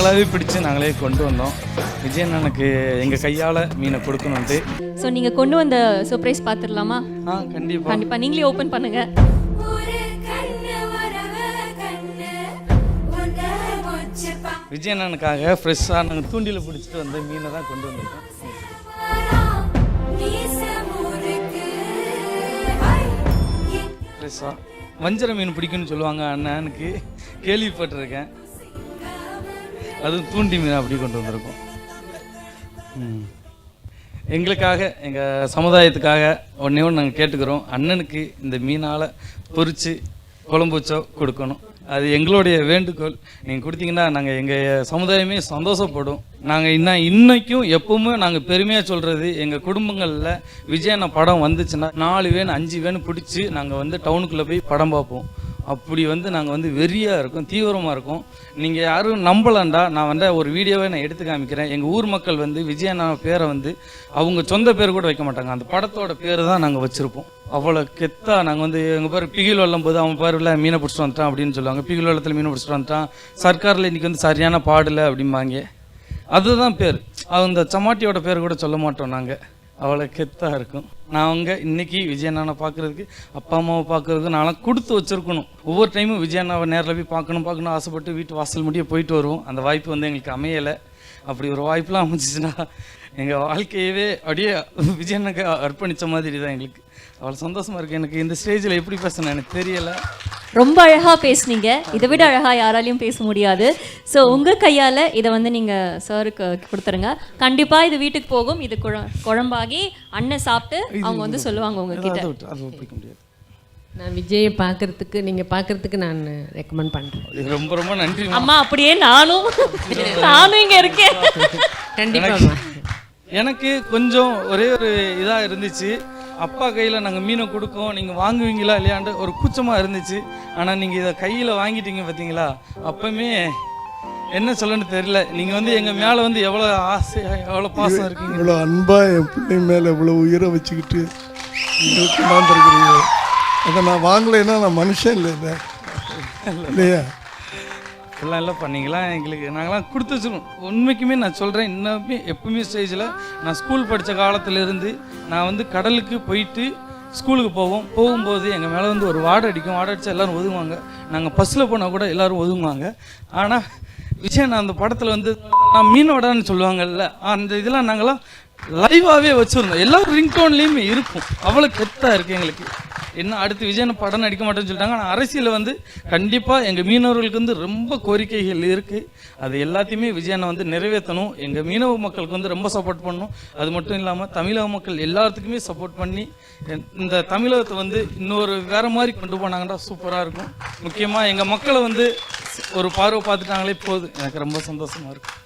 நாங்களாகவே பிடிச்சி நாங்களே கொண்டு வந்தோம். விஜயன் எனக்கு எங்கள் கையால் மீனை கொடுக்கணுன்ட்டு. ஸோ நீங்கள் கொண்டு வந்த சர்ப்ரைஸ் பார்த்துடலாமா? கண்டிப்பாக நீங்களே ஓப்பன் பண்ணுங்கள். விஜயண்ணனுக்காக ஃப்ரெஷ்ஷாக நாங்கள் தூண்டியில் பிடிச்சிட்டு வந்த மீனை தான் கொண்டு வந்திருக்கோம். ஃப்ரெஷ்ஷாக வஞ்சர மீன் பிடிக்குன்னு சொல்லுவாங்க அண்ணனுக்கு, கேள்விப்பட்டிருக்கேன். அதுவும் தூண்டி மீன் அப்படி கொண்டு வந்திருக்கோம். எங்களுக்காக எங்கள் சமுதாயத்துக்காக ஒன்றே ஒன்று நாங்கள் கேட்டுக்கிறோம், அண்ணனுக்கு இந்த மீனால் பொரித்து குழம்பு வச்சோ கொடுக்கணும். அது எங்களுடைய வேண்டுகோள். நீங்கள் கொடுத்தீங்கன்னா நாங்கள் எங்கள் சமுதாயமே சந்தோஷப்படும். நாங்கள் இன்னைக்கும் எப்பவுமே நாங்கள் பெருமையாக சொல்கிறது, எங்கள் குடும்பங்களில் விஜயண்ணா படம் வந்துச்சுன்னா 4 வேன் 5 வேன் பிடிச்சி நாங்கள் டவுனுக்குள்ளே போய் படம் பார்ப்போம். அப்படி நாங்கள் வெறியாக இருக்கும், தீவிரமாக இருக்கும். நீங்கள் யாரும் நம்பலண்டா நான் ஒரு வீடியோவை நான் எடுத்து காமிக்கிறேன். எங்கள் ஊர் மக்கள் விஜயண்ணா பேரை அவங்க சொந்த பேர் கூட வைக்க மாட்டாங்க, அந்த படத்தோட பேர் தான் நாங்கள் வச்சுருப்போம். அவ்வளோ கெத்தா நாங்கள் எங்கள் பேர் பிகில் வெள்ளம் போது அவன் பேரில் மீனை பிடிச்சிட்டு வந்துட்டான் அப்படின்னு சொல்லுவாங்க. பிகில் வெள்ளத்தில் மீனை பிடிச்சிட்டு வந்துட்டான், சர்க்காரில் இன்றைக்கி சரியான பாடலை அப்படிம்பாங்க. அதுதான் பேர். அந்த சமாட்டியோட பேர் கூட சொல்ல மாட்டோம் நாங்கள். அவ்வளோ கெத்தாக இருக்கும். நாங்கள் இன்றைக்கி விஜயண்ணாவை பார்க்குறதுக்கு, அப்பா அம்மாவை பார்க்குறதுக்கு நான்லாம் கொடுத்து வச்சுருக்கணும். ஒவ்வொரு டைமும் விஜயண்ணாவை நேரில் போய் பார்க்கணும் ஆசைப்பட்டு வீட்டு வாசல் முடிய போயிட்டு வருவோம். அந்த வாய்ப்பு எங்களுக்கு அமையலை. அப்படி ஒரு வாய்ப்பெலாம் அமைச்சிச்சுன்னா எங்கள் வாழ்க்கையவே அப்படியே விஜயண்ணாக்கு அர்ப்பணித்த மாதிரி தான் எங்களுக்கு. அவ்வளோ சந்தோஷமாக இருக்குது. எனக்கு இந்த ஸ்டேஜில் எப்படி பேசணும் எனக்கு தெரியலை. ரொம்ப அழகாக பேசுனீங்க. இதை விட அழகாக யாராலையும் பேச முடியாது. ஸோ உங்கள் கையால் இதை நீங்கள் சாருக்கு கொடுத்துருங்க. கண்டிப்பாக இது வீட்டுக்கு போகும். இது குழம்பாகி அண்ணன் சாப்பிட்டு அவங்க சொல்லுவாங்க உங்ககிட்ட. நான் விஜயை பார்க்கறதுக்கு, நீங்கள் பார்க்கறதுக்கு நான் ரெக்கமெண்ட் பண்ணுறேன். ரொம்ப ரொம்ப நன்றி அம்மா. அப்படியே நானும் இங்கே இருக்கேன். கண்டிப்பாக எனக்கு கொஞ்சம் ஒரே ஒரு இதாக இருந்துச்சு, அப்பா கையில் நாங்கள் மீனை கொடுக்கோம், நீங்கள் வாங்குவீங்களா இல்லையாண்டு ஒரு கூச்சமாக இருந்துச்சு. ஆனால் நீங்கள் இதை கையில் வாங்கிட்டீங்க பார்த்தீங்களா, அப்பவுமே என்ன சொல்லணும்னு தெரியல. நீங்கள் எங்கள் மேலே எவ்வளோ ஆசை, எவ்வளோ பாசம் இருக்கீங்க, இவ்வளோ அன்பாக என் பிள்ளை மேலே இவ்வளோ உயிரை வச்சுக்கிட்டு கொண்டாந்துருக்குறீங்க. அதை நான் வாங்கலைன்னா நான் மனுஷன் இல்லை இல்லையா? எல்லாம் பண்ணீங்களா எங்களுக்கு, நாங்களாம் கொடுத்து வச்சுருக்கோம். உண்மைக்குமே நான் சொல்கிறேன், இன்னுமே எப்பவுமே ஸ்டேஜில் நான் ஸ்கூல் படித்த காலத்திலேருந்து நான் கடலுக்கு போயிட்டு ஸ்கூலுக்கு போகும்போது எங்கள் மேலே ஒரு வாடை அடிக்கும். வாடை அடித்தா எல்லோரும் ஒதுங்குவாங்க. நாங்கள் பஸ்ஸில் போனால் கூட எல்லோரும் ஒதுங்குவாங்க. ஆனால் விஜயன் அந்த படத்தில் நான் மீனோடான்னு சொல்லுவாங்கல்ல, அந்த இதெல்லாம் நாங்களாம் லைவாகவே வச்சுருந்தோம். எல்லோரும் ரிங்டோன்லேயுமே இருக்கும். அவ்வளோ கெத்தாக இருக்குது எங்களுக்கு. என்ன அடுத்து விஜயன் படம் நடிக்க மாட்டேன்னு சொல்லிட்டாங்க. ஆனால் அரசியலில் கண்டிப்பாக எங்கள் மீனவர்களுக்கு ரொம்ப கோரிக்கைகள் இருக்குது. அது எல்லாத்தையுமே விஜயனை நிறைவேற்றணும். எங்கள் மீனவ மக்களுக்கு ரொம்ப சப்போர்ட் பண்ணணும். அது மட்டும் இல்லாமல் தமிழக மக்கள் எல்லாத்துக்குமே சப்போர்ட் பண்ணி இந்த தமிழகத்தை இன்னொரு வேறு மாதிரி கொண்டு போனாங்கன்னா சூப்பராக இருக்கும். முக்கியமாக எங்கள் மக்களை ஒரு பார்வை பார்த்துட்டாங்களே போதும், எனக்கு ரொம்ப சந்தோஷமாக இருக்கும்.